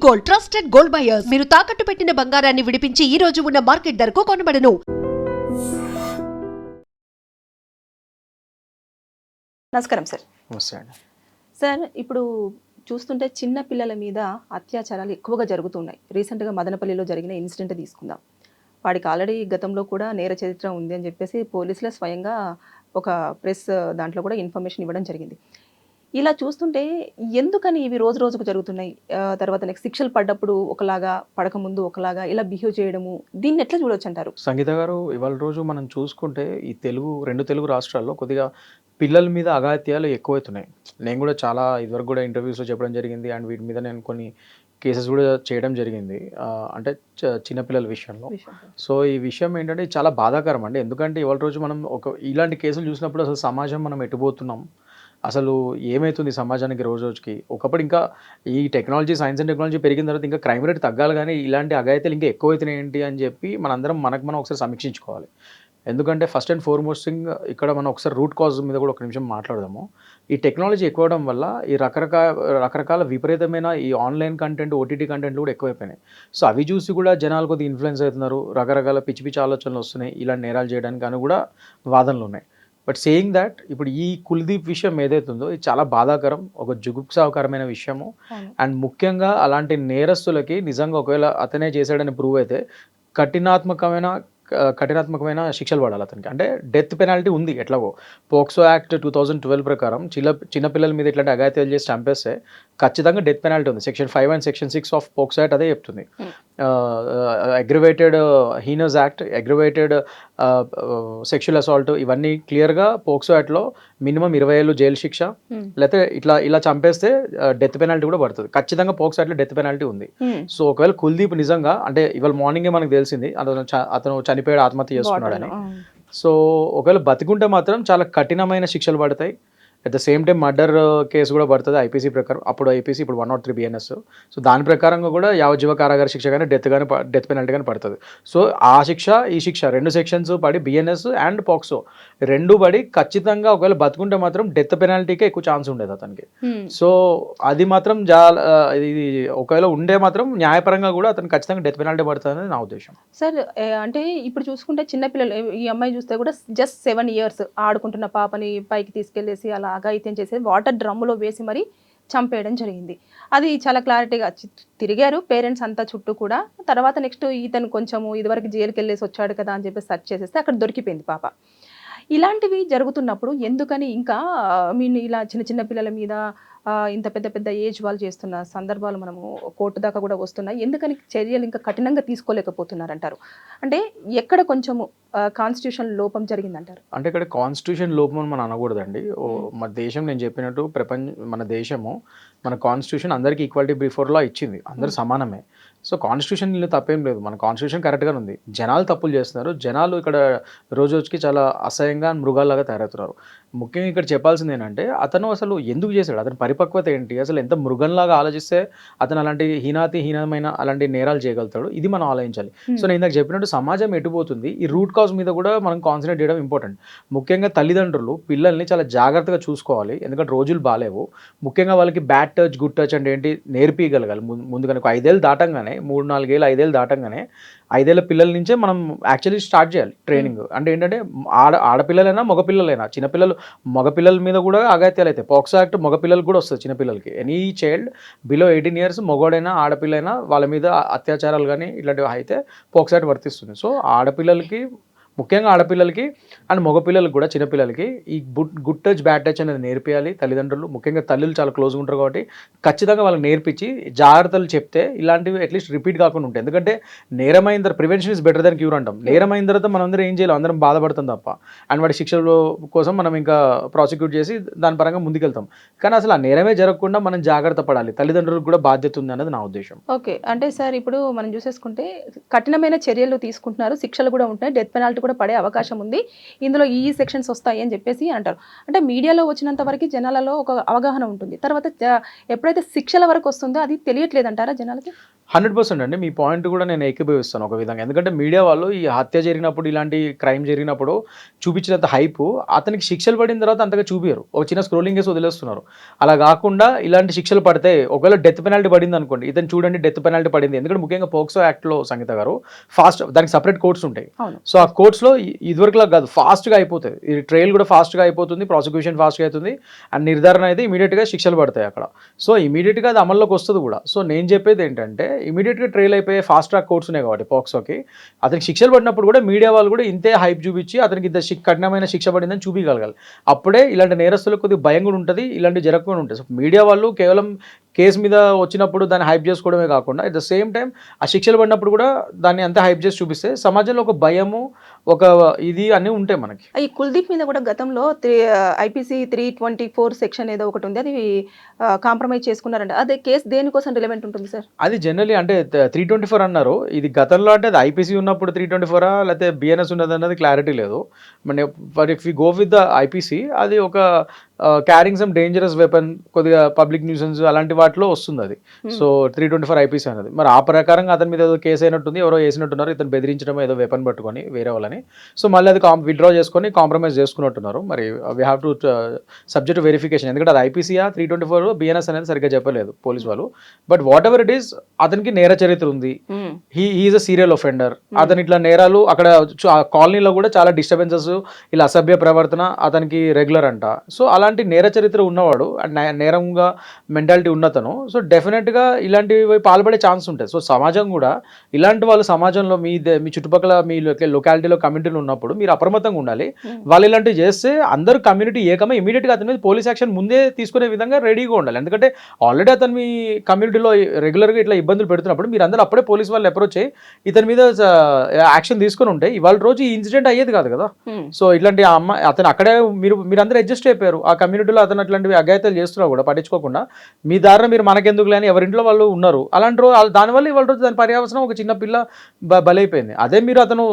Gold, trusted gold buyers. మీరు తాకట్టు పెట్టిన బంగారాన్ని విడిపించి ఈ రోజు ఉన్న మార్కెట్ ధరకు కొనబడను. నమస్కారం సార్. నమస్తే అండి. సార్, ఇప్పుడు చూస్తుంటే చిన్న పిల్లల మీద అత్యాచారాలు ఎక్కువగా జరుగుతున్నాయి. రీసెంట్గా మదనపల్లిలో జరిగిన ఇన్సిడెంట్ తీసుకుందాం. వాడికి ఆల్రెడీ గతంలో కూడా నేర చరిత్ర ఉంది అని చెప్పేసి పోలీసులే స్వయంగా ఒక ప్రెస్ దాంట్లో కూడా ఇన్ఫర్మేషన్ ఇవ్వడం జరిగింది. ఇలా చూస్తుంటే ఎందుకని ఇవి రోజు రోజుకు జరుగుతున్నాయి? తర్వాత నెక్స్ట్ శిక్షలు పడ్డప్పుడు ఒకలాగా, పడకముందు ఒకలాగా ఇలా బిహేవ్ చేయడము, దీన్ని ఎట్లా చూడొచ్చు అంటారు? సంగీత గారు, ఇవాళ రోజు మనం చూసుకుంటే ఈ రెండు తెలుగు రాష్ట్రాల్లో కొద్దిగా పిల్లల మీద అఘాయిత్యాలు ఎక్కువవుతున్నాయి. నేను కూడా చాలా ఇదివరకు కూడా ఇంటర్వ్యూస్లో చెప్పడం జరిగింది, అండ్ వీటి మీద నేను కొన్ని కేసెస్ కూడా చేయడం జరిగింది, అంటే చిన్నపిల్లల విషయంలో. సో ఈ విషయం ఏంటంటే చాలా బాధాకరం అండి. ఎందుకంటే ఇవాళ రోజు మనం ఇలాంటి కేసులు చూసినప్పుడు అసలు సమాజం మనం ఎటుపోతున్నాం, అసలు ఏమవుతుంది సమాజానికి రోజు రోజుకి. ఒకప్పుడు ఇంకా ఈ సైన్స్ అండ్ టెక్నాలజీ పెరిగిన తర్వాత ఇంకా క్రైమ్ రేట్ తగ్గాలి, కానీ ఇలాంటి అఘాయిత్యాలు ఇంకా ఎక్కువైతున్నాయి ఏంటి అని చెప్పి మనందరం మనం ఒకసారి సమీక్షించుకోవాలి. ఎందుకంటే ఫస్ట్ అండ్ ఫార్మోస్ట్ థింగ్ ఇక్కడ మనం ఒకసారి రూట్ కాజ్ మీద కూడా ఒక నిమిషం మాట్లాడదాము. ఈ టెక్నాలజీ ఎక్కువడం వల్ల ఈ రకరకాల విపరీతమైన ఈ ఆన్లైన్ కంటెంట్, ఓటీటీ కంటెంట్లు కూడా ఎక్కువైపోయినాయి. సో అవి చూసి కూడా జనాలు కొద్దిగా ఇన్ఫ్లుయెన్స్ అవుతున్నారు, రకరకాల పిచ్చి పిచ్చి ఆలోచనలు వస్తున్నాయి ఇలాంటి నేరాలు చేయడానికి అని కూడా వాదనలు ఉన్నాయి. బట్ సేయింగ్ దాట్, ఇప్పుడు ఈ కుల్దీప్ విషయం ఏదైతుందో ఇది చాలా బాధాకరం, ఒక జుగుప్సాకరమైన విషయము. అండ్ ముఖ్యంగా అలాంటి నేరస్తులకి నిజంగా ఒకవేళ అతనే చేశాడని ప్రూవ్ అయితే కఠినాత్మకమైన శిక్షలు పడాలి అతనికి. అంటే డెత్ పెనాల్టీ ఉంది ఎట్లాగో. పోక్సో యాక్ట్ 2012 ప్రకారం చిన్నపిల్లల మీద ఇట్లాంటి అఘాయిత్యాలు చేసి చంపేస్తే ఖచ్చితంగా డెత్ పెనాల్టీ ఉంది. Section 5 and Section 6 of POCSO act అదే చెప్తుంది. Aggravated heinous act, aggravated sexual assault, ఇవన్నీ క్లియర్గా పోక్సో యాక్ట్లో మినిమం 20 ఏళ్ళు జైలు శిక్ష, లేకపోతే ఇలా చంపేస్తే డెత్ పెనాల్టీ కూడా పడుతుంది. ఖచ్చితంగా పోక్సో యాక్ట్లో డెత్ పెనాల్టీ ఉంది. సో ఒకవేళ కుల్దీప్ నిజంగా, అంటే ఇవాళ మార్నింగే మనకు తెలిసింది అతను చనిపోయాడు, ఆత్మహత్య చేసుకున్నాడని. సో ఒకవేళ బతికుంటే మాత్రం చాలా కఠినమైన శిక్షలు పడతాయి. At the same time murder case కూడా పడుతుంది ఐపీసీ ప్రకారం. అప్పుడు ఐపీసీ, ఇప్పుడు 103 BNS. సో దాని ప్రకారంగా కూడా యావజ్జీవ కారాగార శిక్ష కానీ డెత్ పెనాల్టీ కానీ పడుతుంది. సో ఆ శిక్ష ఈ శిక్ష 2 సెక్షన్స్ పడి, BNS అండ్ పోక్సో 2 పడి ఖచ్చితంగా ఒకవేళ బతుకుంటే మాత్రం డెత్ పెనాల్టీకే ఎక్కువ ఛాన్స్ ఉండేది అతనికి. సో అది మాత్రం ఇది ఒకవేళ ఉండే మాత్రం న్యాయపరంగా కూడా అతను ఖచ్చితంగా డెత్ పెనాల్టీ పడుతుంది అనేది నా ఉద్దేశం. సార్, అంటే ఇప్పుడు చూసుకుంటే చిన్నపిల్లలు, ఈ అమ్మాయి చూస్తే కూడా జస్ట్ 7 years ఆడుకుంటున్న పాపని పైకి తీసుకెళ్లేసి అలా అఘాయిత్యం చేసేది, వాటర్ డ్రమ్ములో వేసి మరీ చంపేయడం జరిగింది. అది చాలా క్లారిటీగా తిరిగారు పేరెంట్స్ అంతా చుట్టూ కూడా. తర్వాత నెక్స్ట్ ఇతను కొంచెము ఇదివరకు జైలుకి వెళ్ళేసి వచ్చాడు కదా అని చెప్పి సెర్చ్ చేసేస్తే అక్కడ దొరికిపోయింది పాప. ఇలాంటివి జరుగుతున్నప్పుడు ఎందుకని ఇంకా ఇలా చిన్న పిల్లల మీద ఇంత పెద్ద ఏజ్ వాళ్ళు చేస్తున్న సందర్భాలు మనము కోర్టు దాకా కూడా వస్తున్నాయి, ఎందుకని చర్యలు ఇంకా కఠినంగా తీసుకోలేకపోతున్నారంటారు? అంటే ఎక్కడ కొంచెము కాన్స్టిట్యూషన్ లోపం జరిగిందంటారు? అంటే ఇక్కడ కాన్స్టిట్యూషన్ లోపం అని మనం అనకూడదండి. మన దేశం, నేను చెప్పినట్టు మన దేశము, మన కాన్స్టిట్యూషన్ అందరికీ ఈక్వాలిటీ బిఫోర్ లా ఇచ్చింది, అందరూ సమానమే. సో కాన్స్టిట్యూషన్ ఇల్లు తప్పేం లేదు, మన కాన్స్టిట్యూషన్ కరెక్ట్గానే ఉంది. జనాలు తప్పులు చేస్తున్నారు, జనాలు ఇక్కడ రోజుకి చాలా అసహ్యంగా మృగాల్లాగా తయారవుతున్నారు. ముఖ్యంగా ఇక్కడ చెప్పాల్సింది ఏంటంటే అతను అసలు ఎందుకు చేశాడు, అతని పరిపక్వత ఏంటి, అసలు ఎంత మృగంలాగా ఆలోచిస్తే అతను అలాంటి హీనమైన అలాంటి నేరాలు చేయగలుగుతాడు, ఇది మనం ఆలోచించాలి. సో నేను ఇందాక చెప్పినట్టు సమాజం ఎటుపోతుంది, ఈ రూట్ కాజ్ మీద కూడా మనం కాన్సన్ట్రేట్ చేయడం ఇంపార్టెంట్. ముఖ్యంగా తల్లిదండ్రులు పిల్లల్ని చాలా జాగ్రత్తగా చూసుకోవాలి, ఎందుకంటే రోజులు బాగాలేవు. ముఖ్యంగా వాళ్ళకి బ్యాడ్ టచ్, గుడ్ టచ్ అంటే ఏంటి నేర్పియగలగాలి ముందుగానే. 5 ఏళ్ళు దాటంగానే, 3-4 ఏళ్ళు, 5 ఏళ్ళు దాటంగానే, 5 ఏళ్ళ పిల్లల నుంచే మనం యాక్చువల్లీ స్టార్ట్ చేయాలి ట్రైనింగ్. అంటే ఏంటంటే ఆడపిల్లలైనా మగపిల్లలైనా, చిన్నపిల్లలు మగపిల్లల మీద కూడా అఘాయిత్యాలు అయితే పోక్సో యాక్ట్ మగపిల్లలకు కూడా వస్తుంది. చిన్నపిల్లలకి ఎనీ చైల్డ్ బిలో 18 years, మగోడైనా ఆడపిల్లైనా వాళ్ళ మీద అత్యాచారాలు కానీ ఇట్లాంటివి అయితే పోక్సో యాక్ట్ వర్తిస్తుంది. సో ఆడపిల్లలకి, ముఖ్యంగా ఆడపిల్లలకి అండ్ మగపిల్లలకి కూడా, చిన్నపిల్లలకి ఈ గుడ్ టచ్, బ్యాడ్ టచ్ అనేది నేర్పియాలి తల్లిదండ్రులు. ముఖ్యంగా తల్లులు చాలా క్లోజ్గా ఉంటారు కాబట్టి ఖచ్చితంగా వాళ్ళకి నేర్పించి జాగ్రత్తలు చెప్తే ఇలాంటివి అట్లీస్ట్ రిపీట్ కాకుండా ఉంటాయి. ఎందుకంటే నేరమైన తర్వాత prevention is better than cure అంటాం. నేరమైన తర్వాత మనం అందరం ఏం చేయాలి, అందరం బాధపడతాం తప్ప, అండ్ వాడి శిక్షల కోసం మనం ఇంకా ప్రాసిక్యూట్ చేసి దాని పరంగా ముందుకెళ్తాం. కానీ అసలు ఆ నేరమే జరగకుండా మనం జాగ్రత్త పడాలి, తల్లిదండ్రులకు కూడా బాధ్యత ఉంది అనేది నా ఉద్దేశం. ఓకే, అంటే సార్ ఇప్పుడు మనం చూసేసుకుంటే కఠినమైన చర్యలు తీసుకుంటున్నారు, శిక్షలు కూడా ఉంటాయి, డెత్ పెనాల్టీ కూడా పడే అవకాశం ఉంది, ఇందులో ఈ సెక్షన్స్ వస్తాయి అని చెప్పేసి అంటారు. అంటే మీడియాలో వచ్చినంత వరకు జనాలలో ఒక అవగాహన ఉంటుంది, తర్వాత ఎప్పుడైతే శిక్షల వరకు వస్తుందో అది తెలియట్లేదు అంటారా జనాలకి? 100% అండి. మీ పాయింట్ కూడా నేను ఏకీభవిస్తాను ఒక విధంగా. ఎందుకంటే మీడియా వాళ్ళు ఈ హత్య జరిగినప్పుడు, ఇలాంటి క్రైమ్ జరిగినప్పుడు చూపించినంత హైపు అతనికి శిక్షలు పడిన తర్వాత అంతగా చూపియరు. ఒక చిన్న స్క్రోలింగ్ చేసి వదిలేస్తున్నారు. అలా కాకుండా ఇలాంటి శిక్షలు పడితే ఒకవేళ డెత్ పెనాల్టీ పడింది అనుకోండి, ఇతను చూడండి డెత్ పెనాల్టీ పడింది. ఎందుకంటే ముఖ్యంగా పోక్సో యాక్ట్లో సంగీత గారు దానికి సపరేట్ కోర్ట్స్ ఉంటాయి. సో ఆ కోర్ట్స్లో ఇదివరకులా కాదు, ఫాస్ట్గా అయిపోతుంది. ఈ ట్రయల్ కూడా ఫాస్ట్గా అయిపోతుంది, ప్రాసిక్యూషన్ ఫాస్ట్గా అవుతుంది, అండ్ నిర్ధారణ అయితే ఇమీడియట్గా శిక్షలు పడతాయి అక్కడ. సో ఇమీడియట్గా అది అమల్లోకి వస్తుంది కూడా. సో నేను చెప్పేది ఏంటంటే ఇమీడియట్గా ట్రయల్ అయిపోయే ఫాస్ట్ ట్రాక్ కోర్ట్స్ ఉన్నాయి కాబట్టి పోక్సోకి అతనికి శిక్షలు పడినప్పుడు కూడా మీడియా వాళ్ళు కూడా ఇంతే హైప్ చూపించి అతనికి ఇంత కఠినమైన శిక్ష పడిందని చూపించగలగాలి. అప్పుడే ఇలాంటి నేరస్తులకు కొద్దిగా భయం కూడా ఉంటుంది, ఇలాంటి జరగకుండా ఉంటాయి. సో మీడియా వాళ్ళు కేవలం కేసు మీద వచ్చినప్పుడు దాన్ని హైప్ చేసుకోవడమే కాకుండా అట్ ద సేమ్ టైం ఆ శిక్షలు పడినప్పుడు కూడా దాన్ని అంతా హైప్ చేసి చూపిస్తే సమాజంలో ఒక భయము, ఒక ఇది అన్నీ ఉంటాయి మనకి. ఈ కుల్దీప్ మీద కూడా గతంలో IPC 324 సెక్షన్ ఏదో ఒకటి ఉంది, అది కాంప్రమైజ్ చేసుకున్నారంట. అదే కేసు దేనికోసం రిలవెంట్ ఉంటుంది సార్? అది జనరలీ అంటే 324 అన్నారు. ఇది గతంలో అంటే అది IPC ఉన్నప్పుడు 324 లేకపోతే BNS ఉన్నది అన్నది క్లారిటీ లేదు. But if you go with the IPC అది ఒక క్యారింగ్ సమ్ డేంజరస్ వెపన్, కొద్దిగా పబ్లిక్ న్యూసెన్స్ అలాంటి వాటిలో వస్తుంది అది. సో 324 IPC అనేది మరి ఆ ప్రకారంగా అతని మీద ఏదో కేసు అయినట్టుంది, ఎవరో వేసినట్టున్నారు, ఇతను బెదిరించడం ఏదో వెపన్ పట్టుకొని వేరే వాళ్ళని. సో మళ్ళీ అది విత్డ్రా చేసుకొని కాంప్రమైజ్ చేసుకున్నట్టున్నారు. మరి we have to subject verification, ఎందుకంటే అది IPC 324 BNS అనేది సరిగ్గా చెప్పలేదు పోలీస్ వాళ్ళు. But what ever it is అతనికి నేర చరిత్ర ఉంది, హీఈస్ అ సీరియల్ ఒఫెండర్. అతని ఇట్లా నేరాలు అక్కడ కాలనీలో కూడా చాలా డిస్టర్బెన్సెస్, ఇలా అసభ్య ప్రవర్తన అతనికి రెగ్యులర్ అంట. సో అలాంటి నేర చరిత్ర ఉన్నవాడు, నేరంగా మెంటాలిటీ ఉన్నతను, సో డెఫినెట్గా ఇలాంటివి పాల్పడే ఛాన్స్ ఉంటుంది. సో సమాజం కూడా ఇలాంటి వాళ్ళు సమాజంలో మీ చుట్టుపక్కల మీ లొకాలిటీలో కమ్యూనిటీలో ఉన్నప్పుడు మీరు అప్రమత్తంగా ఉండాలి. వాళ్ళు ఇలాంటివి చేస్తే అందరూ కమ్యూనిటీ ఏకమై ఇమీడియట్గా అతని మీద పోలీస్ యాక్షన్ ముందే తీసుకునే విధంగా రెడీగా ఉండాలి. ఎందుకంటే ఆల్రెడీ అతను మీ కమ్యూనిటీలో రెగ్యులర్గా ఇట్లా ఇబ్బందులు పెడుతున్నప్పుడు మీరు అందరూ అప్పుడే పోలీస్ వాళ్ళు అప్రోచ్ అయ్యి ఇతని మీద యాక్షన్ తీసుకుని ఉంటే ఇవాళ రోజు ఈ ఇన్సిడెంట్ అయ్యేది కాదు కదా. సో ఇట్లాంటి అమ్మాయి అతను అక్కడే మీరందరూ అడ్జస్ట్ అయిపోయారు. ఆ కమ్యూనిటీలో అతను అట్లాంటివి అఘాయితాలు చేస్తున్నా కూడా పట్టించుకోకుండా మీ దారిన మీరు మనకెందుకు లేని ఎవరింట్లో వాళ్ళు ఉన్నారు. అలాంటి రోజు దానివల్ల ఇవాళ రోజు దాని పర్యావసనం ఒక చిన్న పిల్ల బలైపోయింది. అదే మీరు అతను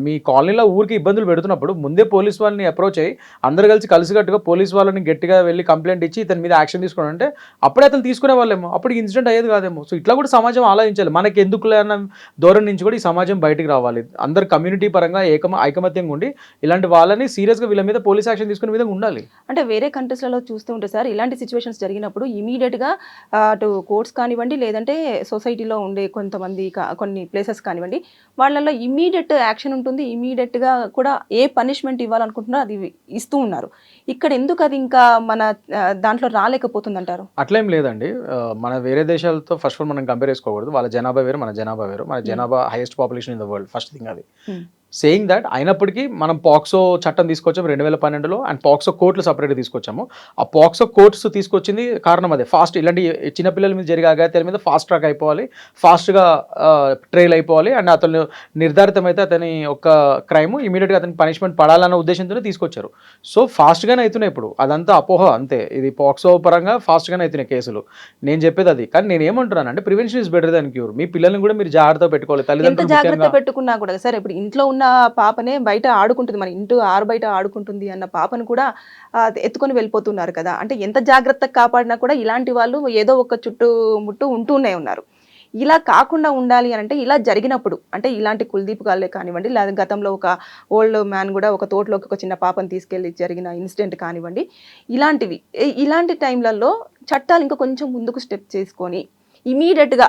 మీ కాలనీలో ఊరికి ఇబ్బందులు పెడుతున్నప్పుడు ముందే పోలీస్ వాళ్ళని అప్రోచ్ అయ్యి అందరు కలిసికట్టుగా పోలీస్ వాళ్ళని గట్టిగా వెళ్ళి కంప్లైంట్ ఇచ్చి ఇతని మీద యాక్షన్ తీసుకోవడం అంటే అప్పుడే అతను తీసుకునే వాళ్ళేమో, అప్పుడు ఇన్సిడెంట్ అయ్యేది కాదేమో. సో ఇట్లా కూడా సమాజం ఆలోచించాలి. మనకి ఎందుకు లేన్న దూరం నుంచి కూడా ఈ సమాజం బయటికి రావాలి. అందరు కమ్యూనిటీ పరంగా ఐకమత్యంగా ఉండి ఇలాంటి వాళ్ళని సీరియస్గా వీళ్ళ మీద పోలీస్ యాక్షన్ తీసుకునే విధంగా ఉండాలి. అంటే వేరే కంట్రీస్లలో చూస్తూ ఉంటే సార్ ఇలాంటి సిచ్యువేషన్స్ జరిగినప్పుడు ఇమీడియట్గా అటు కోర్ట్స్ కానివ్వండి, లేదంటే సొసైటీలో ఉండే కొన్ని ప్లేసెస్ కానివ్వండి, వాళ్ళల్లో ఇమీడియట్ యాక్షన్ ఉంటుంది. ఇమీడియట్గా కూడా ఏ పనిష్మెంట్ ఇవ్వాలనుకుంటున్నారో అది ఇస్తూ ఉన్నారు. ఇక్కడ ఎందుకు అది ఇంకా మన దాంట్లో రాలేకపోతుంది అంటారు? అట్లేం లేదండి. మన వేరే దేశాలతో ఫస్ట్ ఆఫ్ ఆల్ మనం కంపేర్ చేసుకోకూడదు. వాళ్ళ జనాభా వేరు, మన జనాభా వేరు. మన జనాభా highest population in the world, first thing అది. సేయింగ్ దట్ అయినప్పటికీ మనం పాక్సో చట్టం తీసుకొచ్చాము 2012లో, అండ్ పాక్సో కోర్టులు సపరేట్గా తీసుకొచ్చాము. ఆ పాక్సో కోర్ట్స్ తీసుకొచ్చింది కారణం అదే. ఫాస్ట్ ఇలాంటి చిన్నపిల్లల మీద జరిగే అఘాయిత్యాల మీద ఫాస్ట్ ట్రాక్ అయిపోవాలి, ఫాస్ట్గా ట్రైల్ అయిపోవాలి, అండ్ అతను నిర్ధారితమైతే అతని ఒక క్రైమ్ ఇమీడియట్గా అతనికి పనిష్మెంట్ పడాలన్న ఉద్దేశంతోనే తీసుకొచ్చారు. సో ఫాస్ట్గానే అవుతున్నాయి ఇప్పుడు. అదంతా అపోహ అంతే. ఇది పాక్సో పరంగా ఫాస్ట్గానే అవుతున్నాయి కేసులు. నేను చెప్పేది అది. కానీ నేను ఏమంటున్నాను అంటే prevention is better than cure. మీ పిల్లల్ని కూడా మీరు జాగ్రత్తగా పెట్టుకోవాలి. తల్లిదండ్రులు జాగ్రత్త పెట్టుకున్నా కూడా సార్ ఇప్పుడు ఇంట్లో ఉన్న పాపనే బయట ఆడుకుంటుంది, మన ఇంటి బయట ఆడుకుంటుంది అన్న పాపను కూడా ఎత్తుకొని వెళ్ళిపోతున్నారు కదా. అంటే ఎంత జాగ్రత్తగా కాపాడినా కూడా ఇలాంటి వాళ్ళు ఏదో ఒక చుట్టుముట్టు ఉంటూనే ఉన్నారు. ఇలా కాకుండా ఉండాలి అని అంటే ఇలా జరిగినప్పుడు అంటే ఇలాంటి కుల్దీప్ గాలే కానివ్వండి, లేదా గతంలో ఒక ఓల్డ్ మ్యాన్ కూడా ఒక తోటలోకి ఒక చిన్న పాపను తీసుకెళ్ళి జరిగిన ఇన్సిడెంట్ కానివ్వండి, ఇలాంటి టైంలలో చట్టాలు ఇంకా కొంచెం ముందుకు స్టెప్ చేసుకొని ఇమీడియట్గా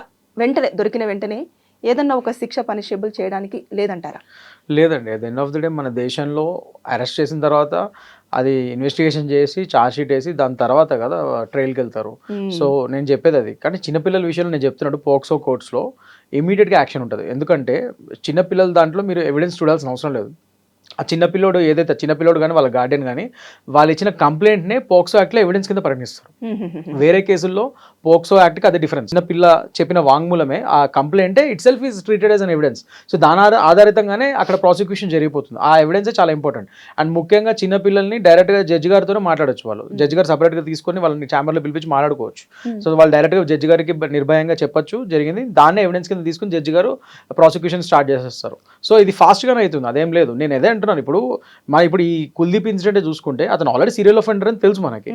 దొరికిన వెంటనే ఏదన్నా ఒక శిక్ష పనిషబుల్ చేయడానికి లేదంటారా? లేదండి. At the end of the day మన దేశంలో అరెస్ట్ చేసిన తర్వాత అది ఇన్వెస్టిగేషన్ చేసి ఛార్జ్ షీట్ వేసి దాని తర్వాత కదా ట్రయల్కి వెళ్తారు. సో నేను చెప్పేది అది. కానీ చిన్నపిల్లల విషయంలో నేను చెప్తున్నాడు పోక్సో కోర్ట్స్లో ఇమీడియట్గా యాక్షన్ ఉంటుంది. ఎందుకంటే చిన్నపిల్లల దాంట్లో మీరు ఎవిడెన్స్ చూడాల్సిన అవసరం లేదు. ఆ చిన్నపిల్లోడు ఏదైతే చిన్నపిల్లోడు కానీ వాళ్ళ గార్డెన్ కానీ వాళ్ళు ఇచ్చిన కంప్లైంట్నే పోక్సో యాక్ట్లో ఎవిడెన్స్ కింద పరిగణిస్తారు. వేరే కేసుల్లో పోక్సో యాక్ట్కి అదే డిఫరెన్స్. చిన్నపిల్ల చెప్పిన వాంగ్మూలమే ఆ కంప్లైంటే itself is treated as an evidence. So దాని ఆధారితంగానే అక్కడ ప్రాసిక్యూషన్ జరిగిపోతుంది. ఆ ఎవిడెన్సే చాలా ఇంపార్టెంట్. అండ్ ముఖ్యంగా చిన్నపిల్లల్ని డైరెక్ట్గా జడ్జి గారితోనే మాట్లాడచ్చు. వాళ్ళు జడ్జి గారు సపరేట్గా తీసుకొని వాళ్ళని ఛాంబర్లో పిలిపించి మాట్లాడుకోవచ్చు. సో వాళ్ళు డైరెక్ట్గా జడ్జి గారికి నిర్భయంగా చెప్పొచ్చు జరిగింది, దాన్నే ఎవిడెన్స్ కింద తీసుకుని జడ్జి గారు ప్రాసిక్యూషన్ స్టార్ట్ చేసేస్తారు. సో ఇది ఫాస్ట్గానే అవుతుంది, అదేం లేదు. నేను అంటున్నాను. ఇప్పుడు ఈ కుల్దీప్ ఇన్సిడెంట్ చూసుకుంటే అతను ఆల్రెడీ సీరియల్ ఆఫెండర్ అని తెలుసు మనకి.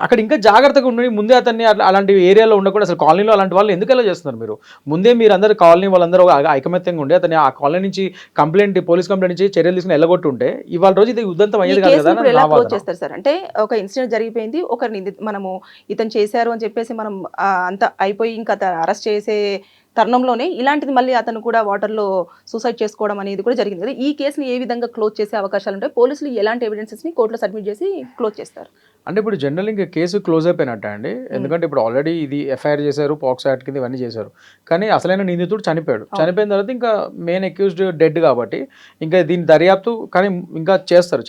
అక్కడ ఇంకా జాగ్రత్తగా ఉండి ముందే అతన్ని అలాంటి ఏరియాలో ఉండకుండా, అసలు కాలనీలో అలాంటి వాళ్ళు ఎందుకు ఎలా చేస్తున్నారు మీరు? ముందే మీరు అందరు కాలనీ వాళ్ళందరూ ఐకమత్యంగా ఉండి అతని ఆ కాలనీ నుంచి పోలీస్ కంప్లైంట్ నుంచి చర్యలు తీసుకుని వెళ్ళగొట్టుంటే ఇవాళ రోజు ఇది ఉదంతం అయ్యేది కాదు కదా. ఎలా క్లోజ్ చేస్తారు సార్? అంటే ఒక ఇన్సిడెంట్ జరిగిపోయింది, ఒకరిని మనము ఇతను చేశారు అని చెప్పేసి మనం అంత అయిపోయి ఇంకా అరెస్ట్ చేసే తరుణంలోనే ఇలాంటిది మళ్ళీ అతను కూడా వాటర్లో సూసైడ్ చేసుకోవడం అనేది కూడా జరిగింది కదా. ఈ కేసుని ఏ విధంగా క్లోజ్ చేసే అవకాశాలు ఉంటాయి? పోలీసులు ఎలాంటి ఎవిడెన్సెస్ని కోర్టులో సబ్మిట్ చేసి క్లోజ్ చేస్తారు? అంటే ఇప్పుడు జనరల్ ఇంకా కేసు క్లోజ్ అయిపోయినట్ట అండి. ఎందుకంటే ఇప్పుడు ఆల్రెడీ ఇది ఎఫ్ఐఆర్ చేశారు, పాక్స్ యాక్ట్ కింద ఇవన్నీ చేశారు. కానీ అసలైన నిందితుడు చనిపోయాడు. చనిపోయిన తర్వాత ఇంకా మెయిన్ అక్యూజ్డ్ డెడ్ కాబట్టి ఇంకా దీని దర్యాప్తు కానీ ఇంకా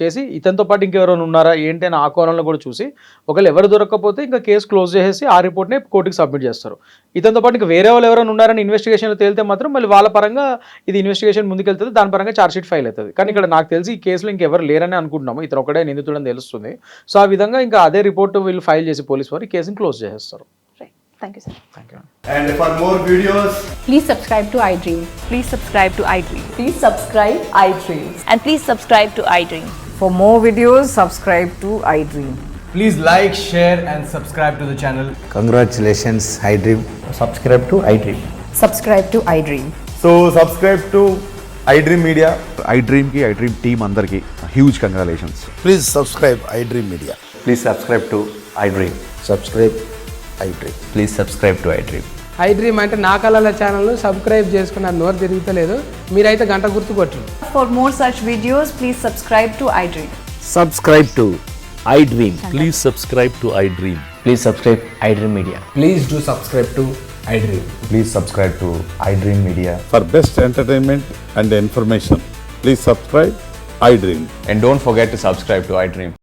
చేసి ఇతనితో పాటు ఇంకెవరైనా ఉన్నారా ఏంటి అని ఆ కోణంలో కూడా చూసి ఒకవేళ ఎవరు దొరకకపోతే ఇంకా కేసు క్లోజ్ చేసేసి ఆ రిపోర్ట్ని కోర్టుకి సబ్మిట్ చేస్తారు. ఇతనితో పాటు ఇంకా వేరే వాళ్ళు ఎవరైనా ఉన్నారని ఇన్వెస్టిగేషన్లో తేలితే మాత్రం మళ్ళీ వాళ్ళ పరంగా ఇది ఇన్వెస్టిగేషన్ ముందుకెళ్తుంది, దాని పరంగా ఛార్జ్ షీట్ ఫైల్ అవుతుంది. కానీ ఇక్కడ నాకు తెలిసి ఈ కేసులో ఇంకెవరు లేరని అనుకుంటున్నాము, ఇతను ఒకటే నిందితుడు అని తెలుస్తుంది. సో ఆ విధంగా ఇంకా అదే రిపోర్ట్ వీళ్ళు ఫైల్ చేసి పోలీస్ వారు ఈ కేసుని క్లోజ్ చేసేస్తారు. Thank you, sir. Thank you. And for more videos, Please subscribe to iDream. Please subscribe to iDream. Please subscribe iDream. And please subscribe to iDream. For more videos, subscribe to iDream. please like, share and subscribe to the channel. Congratulations, iDream. Subscribe to iDream. Subscribe to iDream. So subscribe to iDream Media. iDream ki iDream team andarki huge congratulations. Please subscribe iDream Media. Please subscribe to iDream. Subscribe iDream. Please subscribe to iDream. iDream అంటే నా కళల channel subscribe చేసుకున్న నోరు తిరుగుతలేదు, మీరైతే గంట గుర్తు కొట్టండి. For more such videos, please subscribe to iDream. Subscribe to iDream. Please subscribe to iDream. Please subscribe iDream Media. Please do subscribe to iDream. Please subscribe to iDream Media. For best entertainment and information, please subscribe iDream. And don't forget to subscribe to iDream.